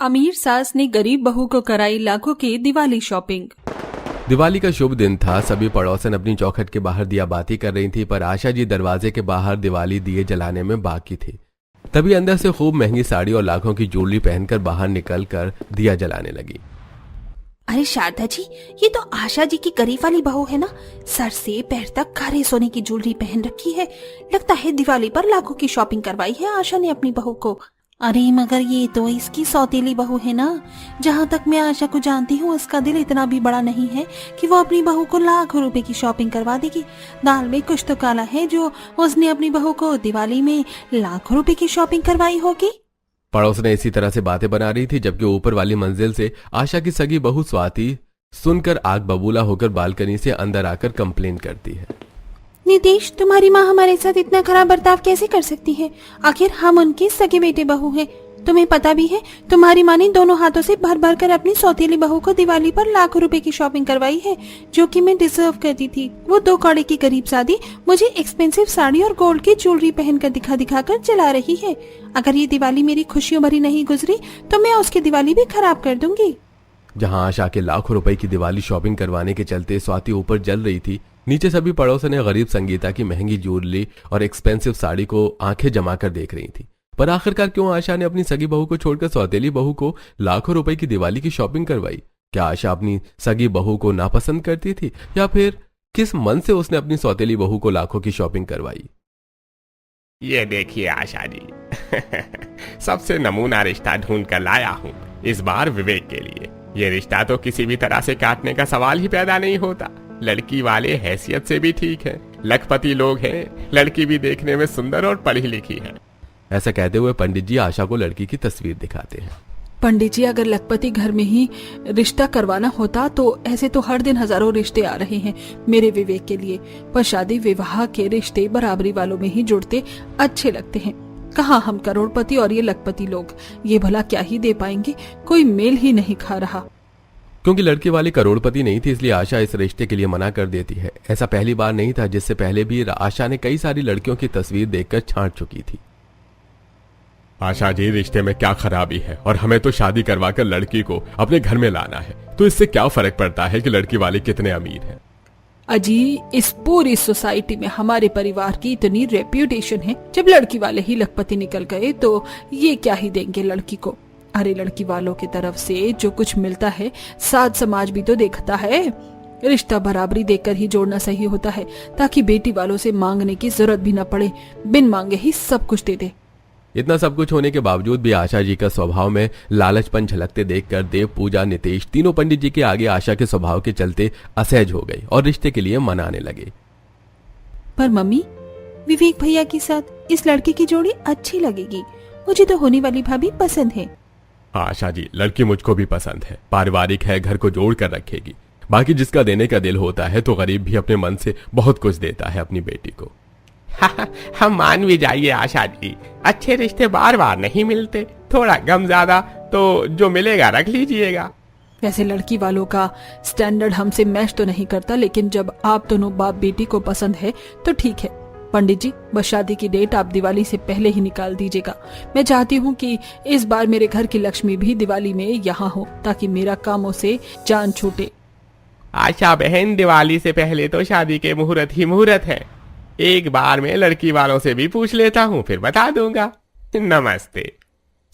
अमीर सास ने गरीब बहू को कराई लाखों की दिवाली शॉपिंग। दिवाली का शुभ दिन था। सभी पड़ोसन अपनी चौखट के बाहर दिया बाती कर रही थी, पर आशा जी दरवाजे के बाहर दिवाली दिए जलाने में बाकी थी। तभी अंदर से खूब महंगी साड़ी और लाखों की ज्वेलरी पहनकर बाहर निकलकर दिया जलाने लगी। अरे शारदा जी, ये तो आशा जी की करीब वाली बहू है ना। सर से पैर तक काले सोने की ज्वेलरी पहन रखी है। लगता है दिवाली पर लाखों की शॉपिंग करवाई है आशा ने अपनी बहू को। अरे मगर ये तो इसकी सौतेली बहू है ना। जहाँ तक मैं आशा को जानती हूँ, उसका दिल इतना भी बड़ा नहीं है कि वो अपनी बहू को लाखों रुपए की शॉपिंग करवा देगी। दाल में कुछ तो काला है जो उसने अपनी बहू को दिवाली में लाखों रुपए की शॉपिंग करवाई होगी। पड़ोस ने इसी तरह से बातें बना रही थी, जबकि ऊपर वाली मंजिल से आशा की सगी बहू स्वाति सुनकर आग बबूला होकर बालकनी से अंदर आकर कंप्लेन करती है। नितेश, तुम्हारी माँ हमारे साथ इतना खराब बर्ताव कैसे कर सकती है? आखिर हम उनके सगे बेटे बहू हैं। तुम्हें पता भी है, तुम्हारी माँ ने दोनों हाथों से भर भर कर अपनी सौतेली बहू को दिवाली पर लाखों रुपए की शॉपिंग करवाई है, जो कि मैं डिजर्व करती थी। वो 2 कौड़े की गरीब शादी मुझे एक्सपेंसिव साड़ी और गोल्ड की ज्वेलरी पहनकर दिखा कर चला रही है। अगर ये दिवाली मेरी खुशियों भरी नहीं गुजरी तो मैं उसकी दिवाली भी खराब कर दूंगी। जहां आशा के लाखों रुपए की दिवाली शॉपिंग करवाने के चलते स्वाति ऊपर जल रही थी, नीचे सभी पड़ोसन ने गरीब संगीता की महंगी ज्वेलरी और एक्सपेंसिव साड़ी को आंखें जमाकर देख रही थी। पर आखिरकार क्यों आशा ने अपनी सगी बहू को छोड़कर सौतेली बहू को लाखों रुपए की दिवाली की शॉपिंग करवाई? क्या आशा अपनी सगी बहू को नापसंद करती थी, या फिर किस मन से उसने अपनी सौतेली बहू को लाखों की शॉपिंग करवाई? ये देखिए आशा जी, सबसे नमूना रिश्ता ढूंढ कर लाया हूँ इस बार विवेक के लिए। ये रिश्ता तो किसी भी तरह से काटने का सवाल ही पैदा नहीं होता। लड़की वाले हैसियत से भी ठीक है, लखपति लोग हैं, लड़की भी देखने में सुंदर और पढ़ी लिखी है। ऐसा कहते हुए पंडित जी आशा को लड़की की तस्वीर दिखाते हैं। पंडित जी, अगर लखपति घर में ही रिश्ता करवाना होता तो ऐसे तो हर दिन हजारों रिश्ते आ रहे हैं मेरे विवेक के लिए, पर शादी विवाह के रिश्ते बराबरी वालों में ही जुड़ते अच्छे लगते हैं। कहाँ हम करोड़पति और ये लखपति लोग, ये भला क्या ही दे पाएंगे? कोई मेल ही नहीं खा रहा। क्योंकि लड़की वाली करोड़पति नहीं थी, इसलिए आशा इस रिश्ते के लिए मना कर देती है। ऐसा पहली बार नहीं था, जिससे पहले भी आशा ने कई सारी लड़कियों की तस्वीर देखकर छांट चुकी थी। आशा जी, रिश्ते में क्या खराबी है? और हमें तो शादी करवाकर लड़की को अपने घर में लाना है, तो इससे क्या फर्क पड़ता है कि लड़की वाले कितने अमीर हैं? अजी, इस पूरी सोसाइटी में हमारे परिवार की इतनी रेप्यूटेशन है, जब लड़की वाले ही लखपति निकल गए तो ये क्या ही देंगे लड़की को? अरे लड़की वालों की तरफ से जो कुछ मिलता है साथ समाज भी तो देखता है। रिश्ता बराबरी देकर ही जोड़ना सही होता है, ताकि बेटी वालों से मांगने की जरूरत भी न पड़े, बिन मांगे ही सब कुछ दे दे। इतना सब कुछ होने के बावजूद भी आशा जी का स्वभाव में लालचपन झलकते देखकर देव, पूजा, नितेश तीनों पंडित जी के आगे आशा के स्वभाव के चलते असहज हो गई और रिश्ते के लिए मनाने लगे। पर मम्मी, विवेक भैया के साथ इस लड़के की जोड़ी अच्छी लगेगी। मुझे तो होने वाली भाभी पसंद है। आशा जी, लड़की मुझको भी पसंद है, पारिवारिक है, घर को जोड़ कर रखेगी। बाकी जिसका देने का दिल होता है तो गरीब भी अपने मन से बहुत कुछ देता है अपनी बेटी को। हम मान भी जाइए आशा जी, अच्छे रिश्ते बार बार नहीं मिलते, थोड़ा गम ज्यादा तो जो मिलेगा रख लीजिएगा। वैसे लड़की वालों का स्टैंडर्ड हमसे मैच तो नहीं करता, लेकिन जब आप दोनों बाप बेटी को पसंद है तो ठीक है। पंडित जी, बस शादी की डेट आप दिवाली से पहले ही निकाल दीजिएगा। मैं चाहती हूँ कि इस बार मेरे घर की लक्ष्मी भी दिवाली में यहाँ हो, ताकि मेरा कामों से जान छूटे। आशा बहन, दिवाली से पहले तो शादी के मुहूर्त ही मुहूर्त है। एक बार मैं लड़की वालों से भी पूछ लेता हूँ, फिर बता दूंगा। नमस्ते।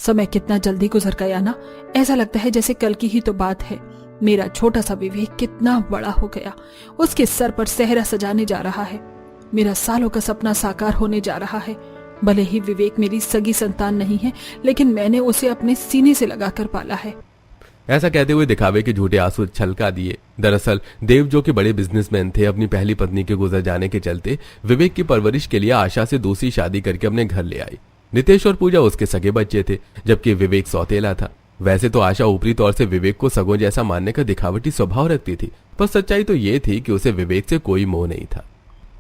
समय कितना जल्दी गुजर गया ना। ऐसा लगता है जैसे कल की ही तो बात है। मेरा छोटा सा विवेक कितना बड़ा हो गया, उसके सर पर सेहरा सजाने जा रहा है। मेरा सालों का सपना साकार होने जा रहा है। भले ही विवेक मेरी सगी संतान नहीं है, लेकिन मैंने उसे अपने सीने से लगाकर पाला है। ऐसा कहते हुए दिखावे के झूठे आंसू छलका दिए। दरअसल देव, जो कि बड़े बिजनेसमैन थे, अपनी पहली पत्नी के गुजर जाने के चलते विवेक की परवरिश के लिए आशा से दूसरी शादी करके अपने घर ले आई। नितेश और पूजा उसके सगे बच्चे थे, जबकि विवेक सौतेला था। वैसे तो आशा ऊपरी तौर से विवेक को सगों जैसा मानने का दिखावटी स्वभाव रखती थी, पर सच्चाई तो ये थी कि उसे विवेक से कोई मोह नहीं था।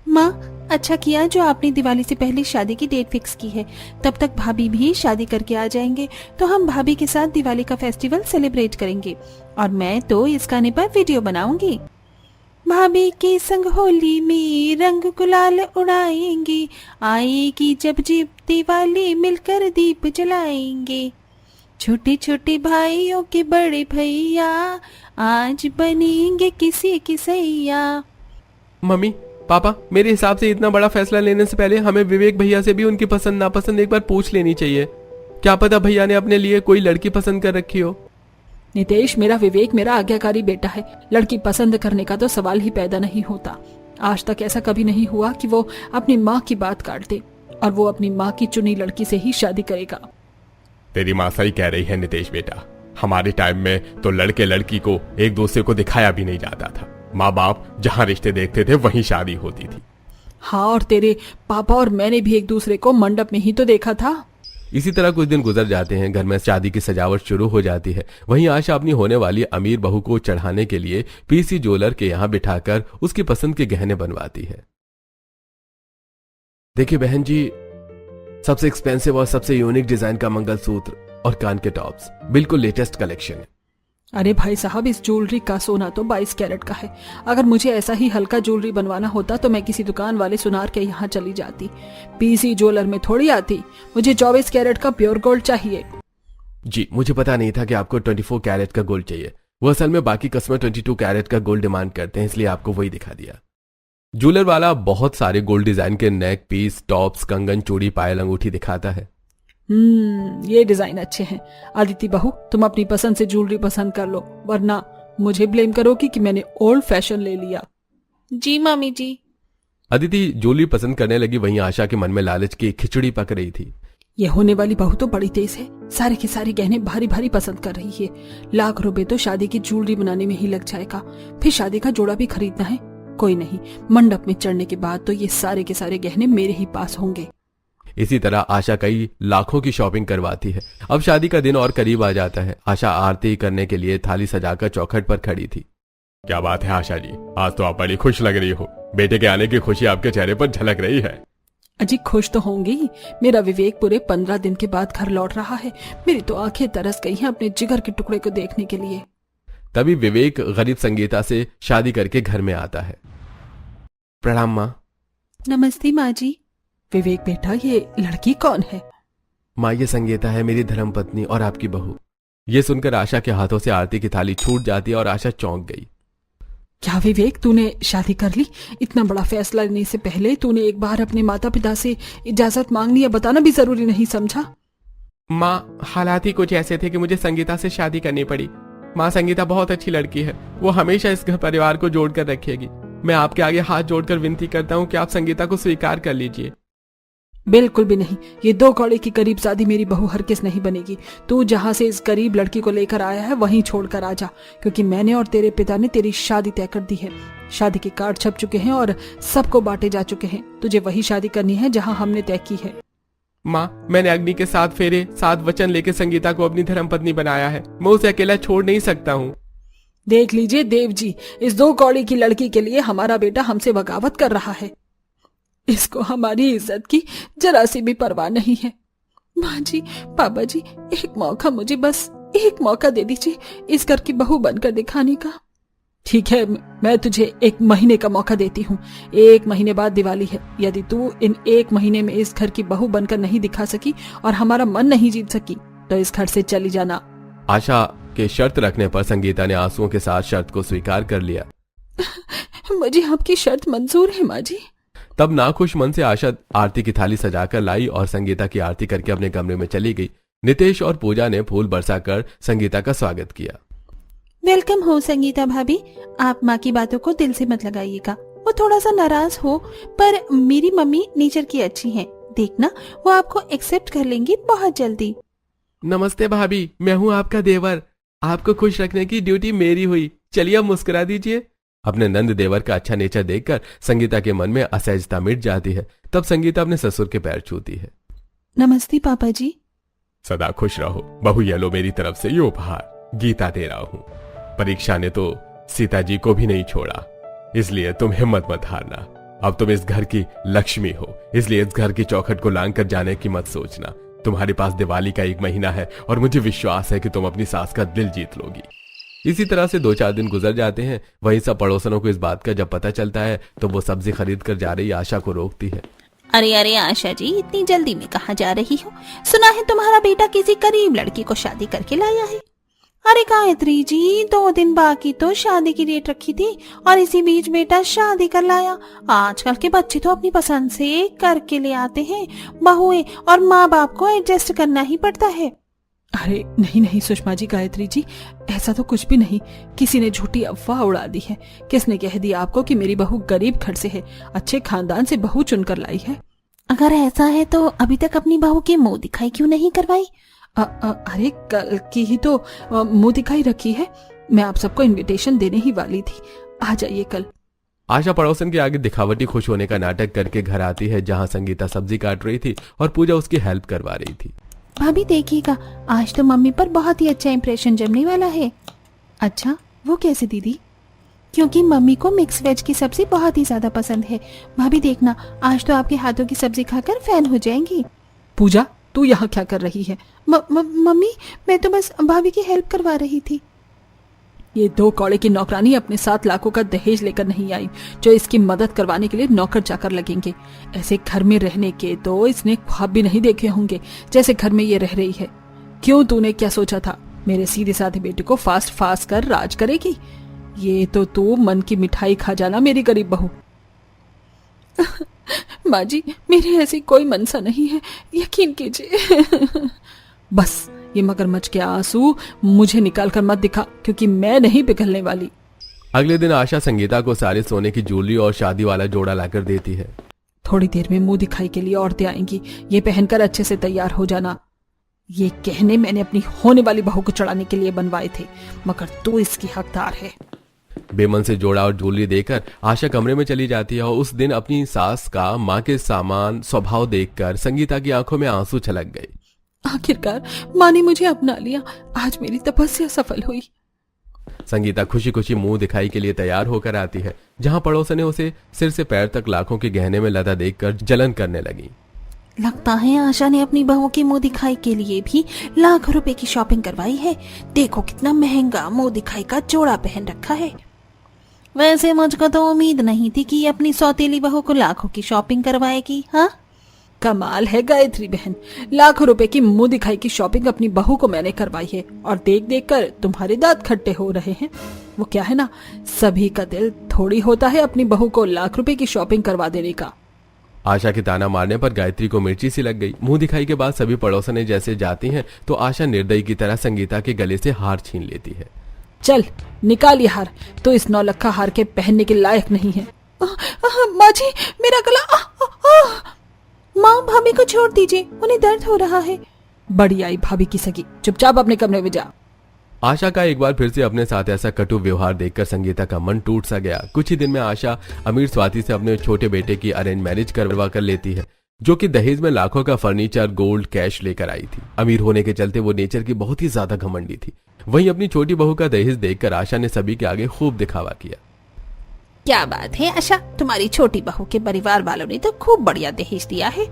माँ, अच्छा किया जो आपने दिवाली से पहले शादी की डेट फिक्स की है। तब तक भाभी भी शादी करके आ जाएंगे, तो हम भाभी के साथ दिवाली का फेस्टिवल सेलिब्रेट करेंगे। और मैं तो इस गाने पर वीडियो बनाऊंगी। भाभी के संग होली में रंग गुलाल उड़ाएंगे, आएगी जब जिब दिवाली मिलकर दीप जलाएंगे। छोटे छोटे भाइयों के बड़े भैया, आज बनेंगे किसी की सैया। मम्मी पापा, मेरे हिसाब से इतना बड़ा फैसला लेने से पहले हमें विवेक भैया से भी उनकी पसंद नापसंद एक बार पूछ लेनी चाहिए। क्या पता भैया ने अपने लिए कोई लड़की पसंद कर रखी हो। नितेश, मेरा विवेक मेरा आज्ञाकारी बेटा है। लड़की पसंद करने का तो सवाल ही पैदा नहीं होता। आज तक ऐसा कभी नहीं हुआ कि वो अपनी माँ की बात काट दे, और वो अपनी माँ की चुनी लड़की से ही शादी करेगा। तेरी माँ सही कह रही है नितेश बेटा। हमारे टाइम में तो लड़के लड़की को एक दूसरे को दिखाया भी नहीं जाता था। माँ बाप जहाँ रिश्ते देखते थे वहीं शादी होती थी। हाँ, और तेरे पापा और मैंने भी एक दूसरे को मंडप में ही तो देखा था। इसी तरह कुछ दिन गुजर जाते हैं। घर में शादी की सजावट शुरू हो जाती है। वहीं आशा अपनी होने वाली अमीर बहू को चढ़ाने के लिए पीसी ज्वेलर के यहाँ बिठाकर उसकी पसंद के गहने बनवाती है। देखिए बहन जी, सबसे एक्सपेंसिव और सबसे यूनिक डिजाइन का मंगलसूत्र और कान के टॉप्स, बिल्कुल लेटेस्ट कलेक्शन है। अरे भाई साहब, इस ज्वेलरी का सोना तो 22 कैरेट का है। अगर मुझे ऐसा ही हल्का ज्वेलरी बनवाना होता तो मैं किसी दुकान वाले सुनार के यहाँ चली जाती। पीसी ज्वेलर में थोड़ी आती। मुझे 24 कैरेट का प्योर गोल्ड चाहिए। जी, मुझे पता नहीं था कि आपको 24 कैरेट का गोल्ड चाहिए। वो असल में बाकी कस्टमर 22 कैरेट का गोल्ड डिमांड करते हैं, इसलिए आपको वही दिखा दिया। ज्वेलर वाला बहुत सारे गोल्ड डिजाइन के नेक पीस, टॉप्स, कंगन, चूड़ी, पायल, अंगूठी दिखाता है। ये डिजाइन अच्छे हैं। अदिति बहू, तुम अपनी पसंद से ज्वेलरी पसंद कर लो, वरना मुझे ब्लेम करोगी कि मैंने ओल्ड फैशन ले लिया। जी मामी जी। अदिति ज्वेलरी पसंद करने लगी। वहीं आशा के मन में लालच की खिचड़ी पक रही थी। ये होने वाली बहू तो बड़ी तेज है। सारे के सारे गहने भारी भारी पसंद कर रही है। लाख रुपए तो शादी की ज्वेलरी बनाने में ही लग जाएगा। फिर शादी का जोड़ा भी खरीदना है। कोई नहीं, मंडप में चढ़ने के बाद तो ये सारे के सारे गहने मेरे ही पास होंगे। इसी तरह आशा कई लाखों की शॉपिंग करवाती है। अब शादी का दिन और करीब आ जाता है। आशा आरती करने के लिए थाली सजाकर चौखट पर खड़ी थी। क्या बात है आशा जी, आज तो आप बड़ी खुश लग रही हो। बेटे के आने की खुशी आपके चेहरे पर झलक रही है। अजी खुश तो होंगी। मेरा विवेक पूरे 15 दिन के बाद घर लौट रहा है। मेरी तो आंखें तरस गई हैं अपने जिगर के टुकड़े को देखने के लिए। तभी विवेक गरीब संगीता से शादी करके घर में आता है। प्रणाम माँ। नमस्ते माँ जी। विवेक बेटा, ये लड़की कौन है? माँ, ये संगीता है, मेरी धर्मपत्नी और आपकी बहू। ये सुनकर आशा के हाथों से आरती की थाली छूट जाती है और आशा चौंक गई। क्या विवेक, तूने शादी कर ली? इतना बड़ा फैसला लेने से पहले तूने एक बार अपने माता पिता से इजाजत मांगनी या बताना भी जरूरी नहीं समझा? माँ, हालात ही कुछ ऐसे थे कि मुझे संगीता से शादी करनी पड़ी। माँ, संगीता बहुत अच्छी लड़की है। वो हमेशा इस घर परिवार को जोड़ कर रखेगी। मैं आपके आगे हाथ जोड़कर विनती करता हूँ कि आप संगीता को स्वीकार कर लीजिए। बिल्कुल भी नहीं। ये 2 कौड़े की करीब शादी मेरी बहू हरगिज नहीं बनेगी। तू जहाँ से इस गरीब लड़की को लेकर आया है वहीं छोड़कर आ जा, क्योंकि मैंने और तेरे पिता ने तेरी शादी तय कर दी है। शादी के कार्ड छप चुके हैं और सबको बांटे जा चुके हैं। तुझे वही शादी करनी है जहाँ हमने तय की है। माँ, मैंने अग्नि के 7 फेरे 7 वचन लेकर संगीता को अपनी धर्मपत्नी बनाया है। मैं उसे अकेला छोड़ नहीं सकता हूँ। देख लीजिए देव जी, इस 2 कौड़ी की लड़की के लिए हमारा बेटा हमसे बगावत कर रहा है। इसको हमारी इज्जत की जरा सी भी परवाह नहीं है। माँ जी, पापा जी, एक मौका, मुझे बस एक मौका दे दीजिए इस घर की बहू बनकर दिखाने का। ठीक है, मैं तुझे 1 महीने का मौका देती हूँ। 1 महीने बाद दिवाली है। यदि तू इन 1 महीने में इस घर की बहू बनकर नहीं दिखा सकी और हमारा मन नहीं जीत सकी तो इस घर से चली जाना। आशा के शर्त रखने पर संगीता ने आंसुओं के साथ शर्त को स्वीकार कर लिया। मुझे आपकी शर्त मंजूर है माँ जी। तब नाखुश मन से आशा आरती की थाली सजाकर लाई और संगीता की आरती करके अपने कमरे में चली गई। नितेश और पूजा ने फूल बरसाकर संगीता का स्वागत किया। वेलकम हो संगीता भाभी। आप माँ की बातों को दिल से मत लगाइएगा। वो थोड़ा सा नाराज हो, पर मेरी मम्मी नेचर की अच्छी हैं। देखना, वो आपको एक्सेप्ट कर लेंगी बहुत जल्दी। नमस्ते भाभी, मैं हूँ आपका देवर। आपको खुश रखने की ड्यूटी मेरी हुई। चलिए अब मुस्कुरा दीजिए। अपने नंद देवर का अच्छा नेचर देखकर संगीता के मन में असहजता मिट जाती है। तब संगीता अपने ससुर के पैर छूती है। नमस्ते पापा जी। सदा खुश रहो बहू। ये लो मेरी तरफ से ये उपहार, गीता दे रहा हूँ। परीक्षा ने तो सीता जी को भी नहीं छोड़ा, इसलिए तुम हिम्मत मत हारना। अब तुम इस घर की लक्ष्मी हो, इसलिए इस घर की चौखट को लांग कर जाने की मत सोचना। तुम्हारे पास दिवाली का 1 महीना है और मुझे विश्वास है कि तुम अपनी सास का दिल जीत लोगी। इसी तरह से 2-4 दिन गुजर जाते हैं। वहीं सब पड़ोसनों को इस बात का जब पता चलता है तो वो सब्जी खरीद कर जा रही आशा को रोकती है। अरे अरे आशा जी, इतनी जल्दी में कहाँ जा रही हो? सुना है तुम्हारा बेटा किसी गरीब लड़की को शादी करके लाया है। अरे गायत्री जी, 2 दिन बाकी तो शादी की डेट रखी थी और इसी बीच बेटा शादी कर लाया। आजकल के बच्चे तो अपनी पसंद से करके ले आते हैं। बहुएं और माँ बाप को एडजस्ट करना ही पड़ता है। अरे नहीं नहीं सुषमा जी, गायत्री जी, ऐसा तो कुछ भी नहीं। किसी ने झूठी अफवाह उड़ा दी है। किसने कह दिया आपको कि मेरी बहू गरीब घर से है? अच्छे खानदान से बहू चुनकर लाई है। अगर ऐसा है तो अभी तक अपनी बहू की मुंह दिखाई क्यों नहीं करवाई? अरे कल की ही तो मुंह दिखाई रखी है। मैं आप सबको इनविटेशन देने ही वाली थी। आ जाइए कल। आशा पड़ोसन के आगे दिखावटी खुश होने का नाटक करके घर आती है, जहां संगीता सब्जी काट रही थी और पूजा उसकी हेल्प करवा रही थी। भाभी देखिएगा, आज तो मम्मी पर बहुत ही अच्छा इंप्रेशन जमने वाला है। अच्छा, वो कैसे दीदी? क्योंकि मम्मी को मिक्स वेज की सब्जी बहुत ही ज्यादा पसंद है। भाभी देखना, आज तो आपके हाथों की सब्जी खाकर फैन हो जाएंगी। पूजा, तू यहाँ क्या कर रही है? मम्मी, मैं तो बस भाभी की हेल्प करवा रही थी। ये 2 कौड़े की नौकरानी अपने 7 लाखों का दहेज लेकर नहीं आई जो इसकी मदद करवाने के लिए नौकर चाकर लगेंगे। ऐसे घर में रहने के तो इसने ख्वाब भी नहीं देखे होंगे जैसे घर में ये रह रही है। क्यों, तूने क्या सोचा था? मेरे सीधे साधे बेटे को फास्ट फास्ट कर राज करेगी? ये तो तू मन की मिठाई खा जाना मेरी गरीब बहू। माँ जी, मेरी ऐसी कोई मनसा नहीं है, यकीन कीजिए। बस ये मगरमच्छ के आंसू मुझे निकाल कर मत दिखा, क्योंकि मैं नहीं पिघलने वाली। अगले दिन आशा संगीता को सारे सोने की ज्वेलरी और शादी वाला जोड़ा लाकर देती है। थोड़ी देर में मुंह दिखाई के लिए औरतें आएंगी, ये पहनकर अच्छे से तैयार हो जाना। ये गहने मैंने अपनी होने वाली बहू को चढ़ाने के लिए बनवाए थे, मगर तू इसकी हकदार है। बेमन से जोड़ा और ज्वेलरी देकर आशा कमरे में चली जाती है और उस दिन अपनी सास का माँ के सामान स्वभाव देखकर संगीता की आंखों में आंसू छलक गए। आखिरकार माँ ने मुझे अपना लिया, आज मेरी तपस्या सफल हुई। संगीता खुशी खुशी मुंह दिखाई के लिए तैयार होकर आती है, जहां पड़ोसन ने उसे सिर से पैर तक लाखों के गहने में लदा देखकर जलन करने लगी। लगता है आशा ने अपनी बहू की मुंह दिखाई के लिए भी लाखों रुपए की शॉपिंग करवाई है। देखो कितना महंगा मुंह दिखाई का जोड़ा पहन रखा है। वैसे मुझको तो उम्मीद नहीं थी कि अपनी सौतेली बहू को लाखों की शॉपिंग करवाएगी। हाँ, कमाल है गायत्री बहन, लाखों रुपए की मुंह दिखाई की शॉपिंग अपनी बहू को मैंने करवाई है और देख देख कर तुम्हारे दांत खट्टे हो रहे हैं। वो क्या है ना, सभी का दिल थोड़ी होता है अपनी बहू को लाख रुपए की शॉपिंग करवा देने का। आशा के ताना मारने पर गायत्री को मिर्ची सी लग गई। मुंह दिखाई के बाद सभी पड़ोसने जैसे जाती हैं तो आशा निर्दयी की तरह संगीता के गले से हार छीन लेती है। चल निकाल ये हार, तो इस 9 लाख हार के पहनने के लायक नहीं है। माँ जी, मेरा गला। माँ, भाभी को छोड़ दीजिए, उन्हें दर्द हो रहा है। बड़ी आई भाभी की सगी, चुपचाप अपने कमरे में जा। आशा का एक बार फिर से अपने साथ ऐसा कटु व्यवहार देखकर संगीता का मन टूट सा गया। कुछ ही दिन में आशा अमीर स्वाति से अपने छोटे बेटे की अरेंज मैरिज करवा कर लेती है, जो कि दहेज में लाखों का फर्नीचर, गोल्ड, कैश लेकर आई थी। अमीर होने के चलते वो नेचर की बहुत ही ज्यादा घमंडी थी। वहीं अपनी छोटी बहू का दहेज देखकर आशा ने सभी के आगे खूब दिखावा किया। क्या बात है आशा, तुम्हारी छोटी बहू के परिवार वालों ने तो खूब बढ़िया दहेज दिया है।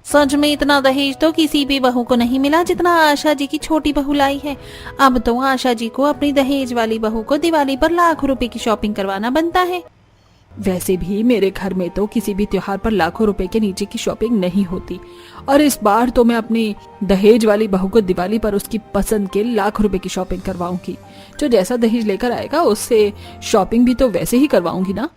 सच में इतना दहेज तो किसी भी बहू को नहीं मिला जितना आशा जी की छोटी बहू लाई है। अब तो आशा जी को अपनी दहेज वाली बहू को दिवाली पर लाखों रुपए की शॉपिंग करवाना बनता है। वैसे भी मेरे घर में तो किसी भी त्योहार पर लाखों रुपए के नीचे की शॉपिंग नहीं होती, और इस बार तो मैं अपनी दहेज वाली बहू को दिवाली पर उसकी पसंद के लाखों रुपए की शॉपिंग करवाऊंगी। जो जैसा दहेज लेकर आएगा उससे शॉपिंग भी तो वैसे ही करवाऊंगी ना।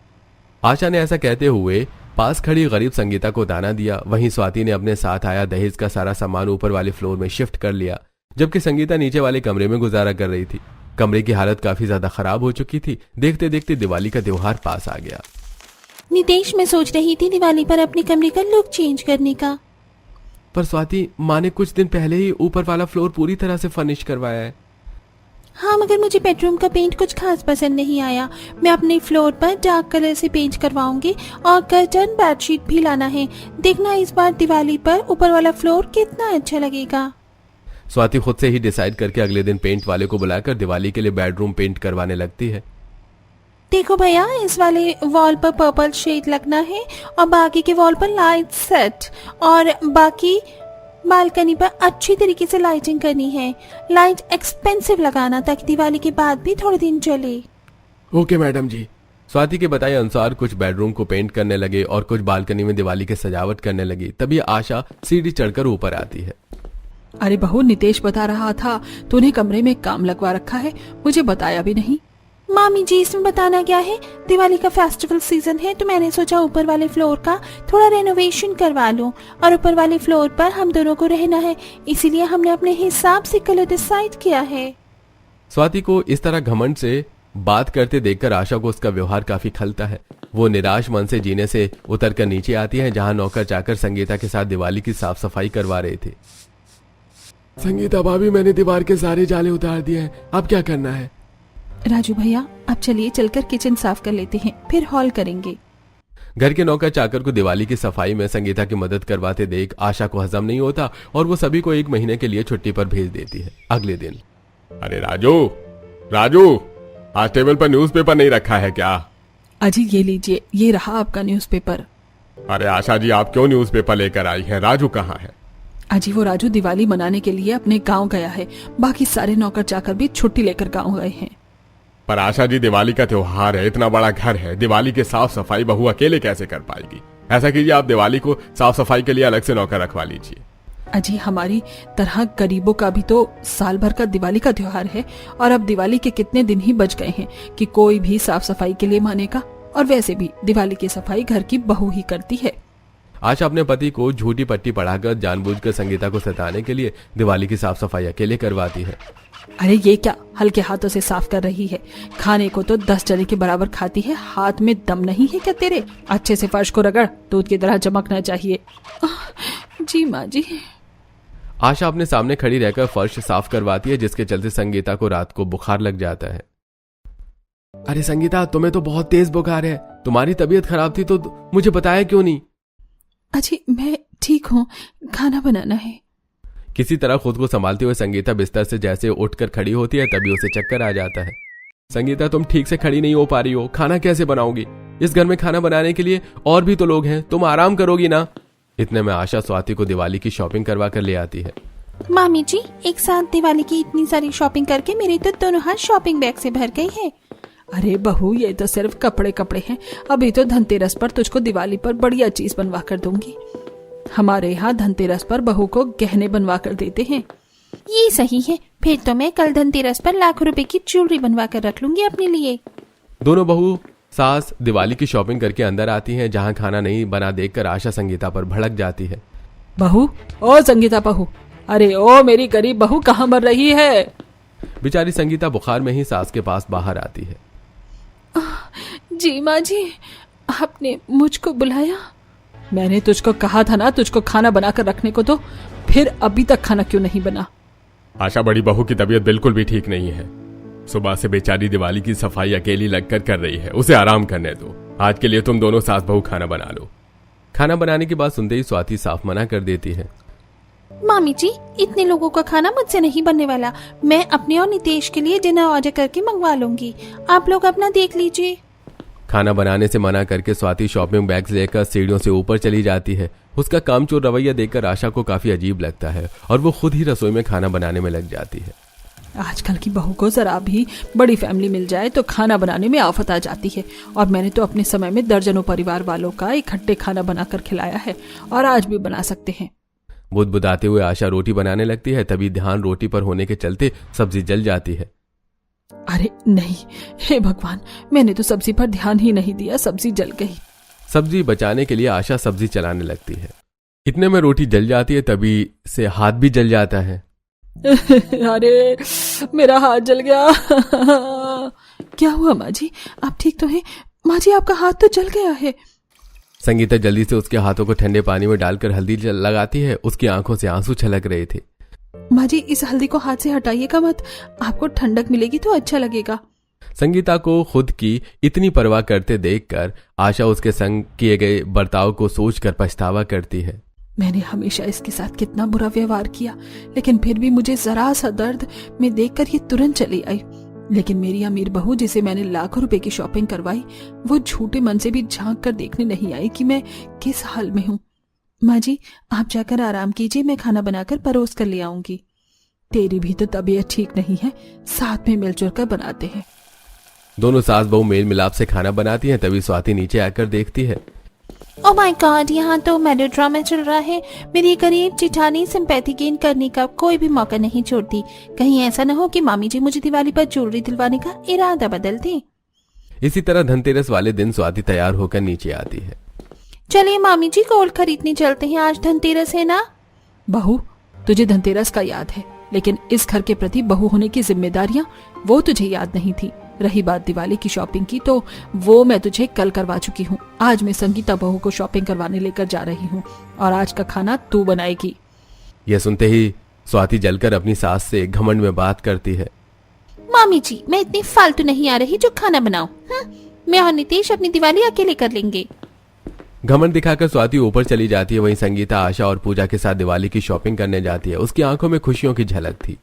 आशा ने ऐसा कहते हुए पास खड़ी गरीब संगीता को दाना दिया। वहीं स्वाति ने अपने साथ आया दहेज का सारा सामान ऊपर वाले फ्लोर में शिफ्ट कर लिया, जबकि संगीता नीचे वाले कमरे में गुजारा कर रही थी। कमरे की हालत काफी ज्यादा खराब हो चुकी थी। देखते देखते दिवाली का त्योहार पास आ गया। नितेश, मैं सोच रही थी दिवाली पर अपने कमरे का लुक चेंज करने का। पर स्वाति, माँ ने कुछ दिन पहले ही ऊपर वाला फ्लोर पूरी तरह से फर्निश करवाया है। हाँ, मगर मुझे बेडरूम का पेंट कुछ खास पसंद नहीं आया। मैं अपने फ्लोर पर डार्क कलर से पेंट करवाऊंगी और कर्टन, बेडशीट भी लाना है। देखना इस बार दिवाली पर ऊपर वाला फ्लोर कितना अच्छा लगेगा। स्वाति खुद से ही डिसाइड करके अगले दिन पेंट वाले को बुलाकर दिवाली के लिए बेडरूम पेंट करवाने लगती है। देखो भैया, इस वाले वॉल पर पर्पल शेड लगना है और बाकी के वॉल पर लाइट सेट, और बाकी बालकनी पर अच्छी तरीके से लाइटिंग करनी है। लाइट एक्सपेंसिव लगाना ताकि दिवाली के बाद भी थोड़े दिन चले। ओके मैडम जी। स्वाति के बताए अनुसार कुछ बेडरूम को पेंट करने लगे और कुछ बालकनी में दिवाली की सजावट करने लगी। तभी आशा सीढ़ी चढ़कर ऊपर आती है। अरे बहू, नितेश बता रहा था तूने कमरे में काम लगवा रखा है, मुझे बताया भी नहीं। मामी जी, इसमें बताना क्या है, दिवाली का फेस्टिवल सीजन है तो मैंने सोचा ऊपर वाले फ्लोर का थोड़ा रेनोवेशन करवा लूं, और ऊपर वाले फ्लोर पर हम दोनों को रहना है, इसीलिए हमने अपने हिसाब से कलर डिसाइड किया है। स्वाति को इस तरह घमंड से बात करते देखकर आशा को उसका व्यवहार काफी खलता है। वो निराश मन से जीने से उतरकर नीचे आती है, जहां नौकर चाकर संगीता के साथ दिवाली की साफ सफाई करवा रहे थे। संगीता भाभी, मैंने दीवार के सारे जाले उतार दिए हैं, अब क्या करना है? राजू भैया, अब चलिए चलकर किचन साफ कर लेते हैं, फिर हॉल करेंगे। घर के नौकर चाकर को दिवाली की सफाई में संगीता की मदद करवाते देख आशा को हजम नहीं होता और वो सभी को 1 महीने के लिए छुट्टी पर भेज देती है। अगले दिन, अरे राजू, राजू, आज टेबल पर न्यूज़पेपर नहीं रखा है क्या? अजी ये लीजिए, ये रहा आपका न्यूज़पेपर। अरे आशा जी, आप क्यों न्यूज़पेपर लेकर आई हैं? राजू कहाँ है? अजी वो राजू दिवाली मनाने के लिए अपने गांव गया है, बाकी सारे नौकर चाकर भी छुट्टी लेकर गांव गए हैं। पर आशा जी, दिवाली का त्योहार है, इतना बड़ा घर है, दिवाली की साफ सफाई बहू अकेले कैसे कर पाएगी? ऐसा कीजिए, आप दिवाली को साफ सफाई के लिए अलग से नौकर रखवा लीजिए। अजी हमारी तरह गरीबों का भी तो साल भर का दिवाली का त्योहार है, और अब दिवाली के कितने दिन ही बच गए हैं कि कोई भी साफ सफाई के लिए मानेगा, और वैसे भी दिवाली की सफाई घर की बहू ही करती है। आशा अपने पति को झूठी पट्टी पढ़ाकर जानबूझकर संगीता को सताने के लिए दिवाली की साफ सफाई अकेले करवाती है। अरे ये क्या हल्के हाथों से साफ कर रही है? खाने को तो 10 जने के बराबर खाती है, हाथ में दम नहीं है क्या तेरे? अच्छे से फर्श को रगड़, दूध की तरह चमकना चाहिए। जी माँ जी। आशा अपने सामने खड़ी रहकर फर्श साफ करवाती है, जिसके चलते संगीता को रात को बुखार लग जाता है। अरे संगीता, तुम्हें तो बहुत तेज बुखार है, तुम्हारी तबीयत खराब थी तो मुझे बताया क्यों नहीं? अजी मैं ठीक हूँ, खाना बनाना है। किसी तरह खुद को संभालते हुए संगीता बिस्तर से जैसे उठकर खड़ी होती है, तभी उसे चक्कर आ जाता है। संगीता, तुम ठीक से खड़ी नहीं हो पा रही हो, खाना कैसे बनाओगी? इस घर में खाना बनाने के लिए और भी तो लोग हैं, तुम आराम करोगी ना? इतने में आशा स्वाति को दिवाली की शॉपिंग करवा कर ले आती है। मामी जी, एक साथ दिवाली की इतनी सारी शॉपिंग करके मेरे तो दोनों हाथ शॉपिंग बैग से भर गई है। अरे बहू, ये तो सिर्फ कपड़े कपड़े हैं, अभी तो धनतेरस पर तुझको दिवाली पर बढ़िया चीज बनवा कर दूंगी। हमारे यहाँ धनतेरस पर बहू को गहने बनवा कर देते हैं। ये सही है, फिर तो मैं कल धनतेरस पर लाखों रुपए की ज्वेलरी बनवा कर रख लूंगी अपने लिए। दोनों बहू सास दिवाली की शॉपिंग करके अंदर आती हैं, जहां खाना नहीं बना देखकर आशा संगीता पर भड़क जाती है। बहू, ओ संगीता बहू, अरे ओ मेरी गरीब बहू कहाँ मर रही है? बेचारी संगीता बुखार में ही सास के पास बाहर आती है। जी माँ जी, आपने मुझको बुलाया? मैंने तुझको कहा था ना तुझको खाना बनाकर रखने को, तो फिर अभी तक खाना क्यों नहीं बना? आशा, बड़ी बहू की तबीयत बिल्कुल भी ठीक नहीं है, सुबह से बेचारी दिवाली की सफाई अकेली लगकर कर रही है, उसे आराम करने दो। आज के लिए तुम दोनों सास बहू खाना बना लो। खाना बनाने की बात सुनते ही स्वाति साफ मना कर देती है। मामी जी, इतने लोगों का खाना मुझसे नहीं बनने वाला, मैं अपने और नितेश के लिए डिनर ऑर्डर करके मंगवा लूंगी, आप लोग अपना देख लीजिए। खाना बनाने से मना करके स्वाति शॉपिंग बैग्स लेकर सीढ़ियों से ऊपर चली जाती है। उसका कामचोर रवैया देखकर आशा को काफी अजीब लगता है और वो खुद ही रसोई में खाना बनाने में लग जाती है। आजकल की बहू को जरा भी बड़ी फैमिली मिल जाए तो खाना बनाने में आफत आ जाती है, और मैंने तो अपने समय में दर्जनों परिवार वालों का इकट्ठे खाना बनाकर खिलाया है, और आज भी बना सकते हैं। बुदबुदाते हुए आशा रोटी बनाने लगती है, तभी ध्यान रोटी पर होने के चलते सब्जी जल जाती है। अरे नहीं, हे भगवान, मैंने तो सब्जी पर ध्यान ही नहीं दिया, सब्जी जल गई। सब्जी बचाने के लिए आशा सब्जी चलाने लगती है। इतने में रोटी जल जाती है, तभी से हाथ भी जल जाता है। अरे मेरा हाथ जल गया। क्या हुआ माँ जी, आप ठीक तो हैं? माँ जी, आपका हाथ तो जल गया है। संगीता जल्दी से उसके हाथों को ठंडे पानी में डालकर हल्दी लगाती है। उसकी आंखों से आंसू छलक रहे थे। माँ जी, इस हल्दी को हाथ से हटाइएगा मत, आपको ठंडक मिलेगी तो अच्छा लगेगा। संगीता को खुद की इतनी परवाह करते देखकर आशा उसके संग किए गए बर्ताव को सोचकर पछतावा करती है। मैंने हमेशा इसके साथ कितना बुरा व्यवहार किया, लेकिन फिर भी मुझे जरा सा दर्द में देखकर ये तुरंत चली आई। लेकिन मेरी अमीर बहू, जिसे मैंने लाखों रुपए की शॉपिंग करवाई, वो झूठे मन से भी झांक कर देखने नहीं आई कि मैं किस हाल में हूँ। माँ जी, आप जाकर आराम कीजिए, मैं खाना बनाकर परोस कर ले आऊंगी। तेरी भी तो तबीयत ठीक नहीं है, साथ में मिलजुल कर बनाते हैं। दोनों सास बहू मेल मिलाप से खाना बनाती हैं, तभी स्वाति नीचे आकर देखती है। ओ माय गॉड, यहाँ तो मेलोड्रामा चल रहा है। मेरी गरीब चिठानी सिंपैथी गेन करने का कोई भी मौका नहीं छोड़ती। कहीं ऐसा न हो कि मामी जी मुझे दिवाली पर ज्वेलरी दिलवाने का इरादा बदल दें। इसी तरह धनतेरस वाले दिन स्वाति तैयार होकर नीचे आती है। चलिए मामी जी, गोल्ड खरीदने चलते हैं, आज धनतेरस है ना। बहू, तुझे धनतेरस का याद है, लेकिन इस घर के प्रति बहू होने की जिम्मेदारियां वो तुझे याद नहीं थी। रही बात दिवाली की शॉपिंग की, तो वो मैं तुझे कल करवा चुकी हूँ। आज मैं संगीता बहू को शॉपिंग करवाने लेकर जा रही हूँ और आज का खाना तू बनाएगी। यह सुनते ही स्वाति जलकर अपनी सास से घमंड में बात करती है। मामी जी, मैं इतनी फालतू नहीं आ रही जो खाना बनाऊं। मैं और नितेश अपनी दिवाली अकेले कर लेंगे। घमंड दिखाकर स्वाति ऊपर चली जाती है। वहीं संगीता आशा और पूजा के साथ दिवाली की शॉपिंग करने जाती है। उसकी आंखों में खुशियों की झलक थी।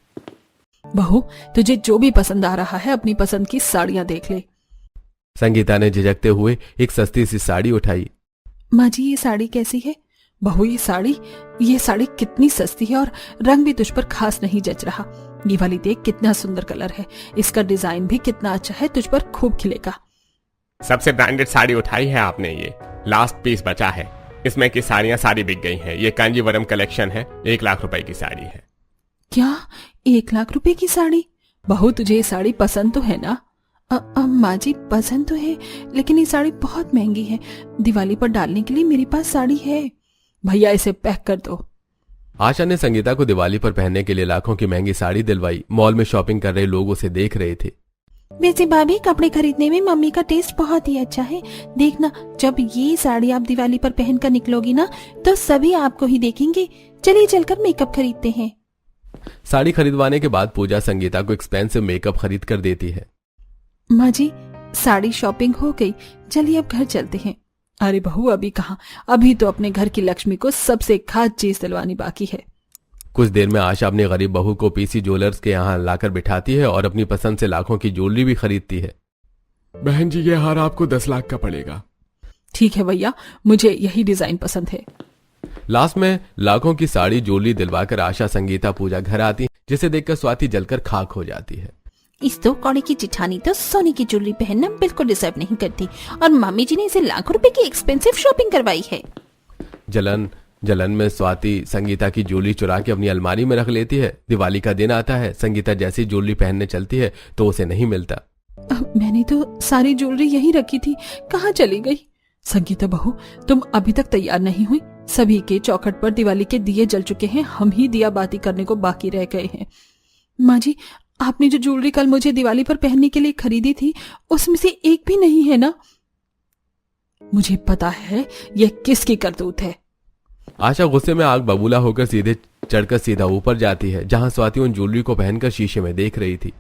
बहू, तुझे जो भी पसंद आ रहा है अपनी पसंद की साड़ियां देख ले। संगीता ने झिझकते हुए एक सस्ती सी साड़ी उठाई। माँ जी, ये साड़ी कैसी है? बहू, ये साड़ी कितनी सस्ती है और रंग भी तुझ पर खास नहीं जच रहा। ये वाली देख, कितना सुंदर कलर है, इसका डिजाइन भी कितना अच्छा है, तुझ पर खूब खिलेगा। सबसे ब्रांडेड साड़ी उठाई है आपने, ये लास्ट पीस बचा है। इसमें की साड़ियां सारी बिक गई हैं। ये कांजीवरम कलेक्शन है, 1 लाख रुपए की साड़ी है। क्या 1 लाख रुपए की साड़ी? बहू, तुझे ये साड़ी पसंद तो है ना? माँ जी, पसंद तो है, लेकिन ये साड़ी बहुत महंगी है। दिवाली पर डालने के लिए मेरे पास साड़ी है। भैया, इसे पैक कर दो। आशा ने संगीता को दिवाली पर पहनने के लिए लाखों की महंगी साड़ी दिलवाई। मॉल में शॉपिंग कर रहे लोग उसे देख रहे थे। वैसे भाभी, कपड़े खरीदने में मम्मी का टेस्ट बहुत ही अच्छा है। देखना, जब ये साड़ी आप दिवाली पर पहनकर निकलोगी ना, तो सभी आपको ही देखेंगे। चलिए चलकर मेकअप खरीदते हैं। साड़ी खरीदवाने के बाद पूजा संगीता को एक्सपेंसिव मेकअप खरीद कर देती है। माँ जी, साड़ी शॉपिंग हो गई, चलिए अब घर चलते हैं। अरे बहू, अभी कहाँ, अभी तो अपने घर की लक्ष्मी को सबसे खास चीज दिलवानी बाकी है। कुछ देर में आशा अपनी गरीब बहू को पीसी ज्वेलर्स के यहाँ लाकर बिठाती है और अपनी पसंद से लाखों की ज्वेलरी भी खरीदती है। बहन जी, ये हार आपको 10 लाख का पड़ेगा। ठीक है भैया, मुझे यही डिजाइन पसंद है। लास्ट में लाखों की साड़ी ज्वेलरी दिलवाकर आशा संगीता पूजा घर आती, जिसे देखकर स्वाति जलकर खाक हो जाती है। इस दो कौड़े की चिठानी तो सोने की ज्वेलरी पहनना बिल्कुल डिजर्व नहीं करती, और मम्मी जी ने इसे लाखों रुपए की एक्सपेंसिव शॉपिंग करवाई है। जलन में स्वाति संगीता की ज्वेलरी चुरा के अपनी अलमारी में रख लेती है। दिवाली का दिन आता है। संगीता जैसी ज्वेलरी पहनने चलती है तो उसे नहीं मिलता। मैंने तो सारी ज्वेलरी यहीं रखी थी, कहाँ चली गई? संगीता बहू, तुम अभी तक तैयार नहीं हुई? सभी के चौखट पर दिवाली के दिए जल चुके हैं, हम ही दिया बाती करने को बाकी रह गए हैं। माँ जी, आपने जो ज्वेलरी कल मुझे दिवाली पर पहनने के लिए खरीदी थी, उसमें से एक भी नहीं है ना? मुझे पता है यह किसकी करतूत है। आशा गुस्से में आग बबूला होकर सीधे चढ़कर सीधा ऊपर जाती है, जहां स्वाति उन ज्वेलरी को पहनकर शीशे में देख रही थी।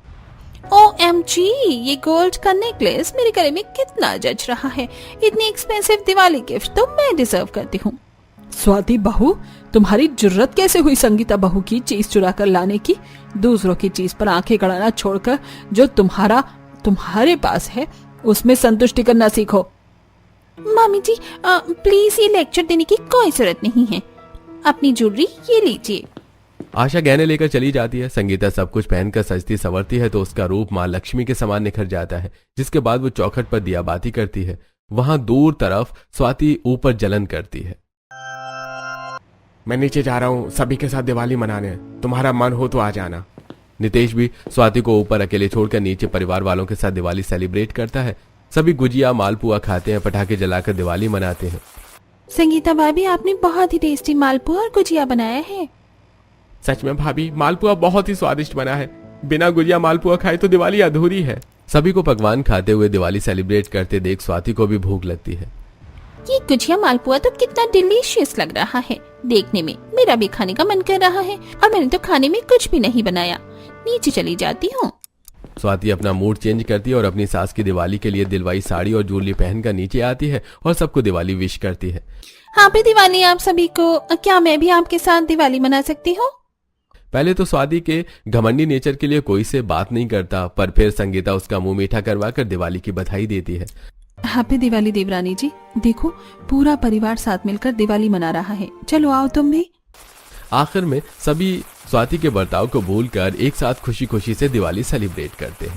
OMG, ये गोल्ड का नेकलेस मेरे गले में कितना जच रहा है। इतनी एक्सपेंसिव दिवाली गिफ्ट तो मैं डिजर्व करती हूँ। स्वाति बहू, तुम्हारी जुर्रत कैसे हुई संगीता बहू की चीज चुरा कर लाने की? दूसरों की चीज पर आंखें गड़ाना छोड़कर जो तुम्हारे पास है उसमें संतुष्टि करना सीखो। मामी जी, प्लीज ये लेक्चर देने की कोई जरूरत नहीं है। अपनी ज्वेलरी ये लीजिए। आशा गहने लेकर चली जाती है। संगीता सब कुछ पहनकर सजती संवरती है तो उसका रूप माँ लक्ष्मी के समान निखर जाता है, जिसके बाद वो चौखट पर दिया बाती करती है। वहां दूर तरफ स्वाति ऊपर जलन करती है। मैं नीचे जा रहा हूँ सभी के साथ दिवाली मनाने, तुम्हारा मन हो तो आ जाना। नितेश भी स्वाति को ऊपर अकेले छोड़कर नीचे परिवार वालों के साथ दिवाली सेलिब्रेट करता है। सभी गुजिया मालपुआ खाते हैं, पटाखे जलाकर दिवाली मनाते हैं। संगीता भाभी, आपने बहुत ही टेस्टी मालपुआ और गुजिया बनाया है। सच में भाभी, मालपुआ बहुत ही स्वादिष्ट बना है। बिना गुजिया मालपुआ खाए तो दिवाली अधूरी है। सभी को पकवान खाते हुए दिवाली सेलिब्रेट करते देख स्वाति को भी भूख लगती है। ये गुजिया मालपुआ तो कितना डिलीशियस लग रहा है देखने में। मेरा भी खाने का मन कर रहा है और मैंने तो खाने में कुछ भी नहीं बनाया। नीचे चली जाती हूँ। स्वाति अपना मूड चेंज करती है और अपनी सास की दिवाली के लिए दिलवाई साड़ी और ज्वेलरी पहनकर नीचे आती है और सबको दिवाली विश करती है। हैप्पी दिवाली आप सभी को। क्या मैं भी आपके साथ दिवाली मना सकती हूँ? पहले तो स्वाति के घमंडी नेचर के लिए कोई से बात नहीं करता, पर फिर संगीता उसका मुंह मीठा करवाकर दिवाली की बधाई देती है। हैप्पी दिवाली देवरानी जी, देखो पूरा परिवार साथ मिलकर दिवाली मना रहा है, चलो आओ तुम भी। आखिर में सभी स्वाति के बर्ताव को भूलकर एक साथ खुशी खुशी से दिवाली सेलिब्रेट करते हैं।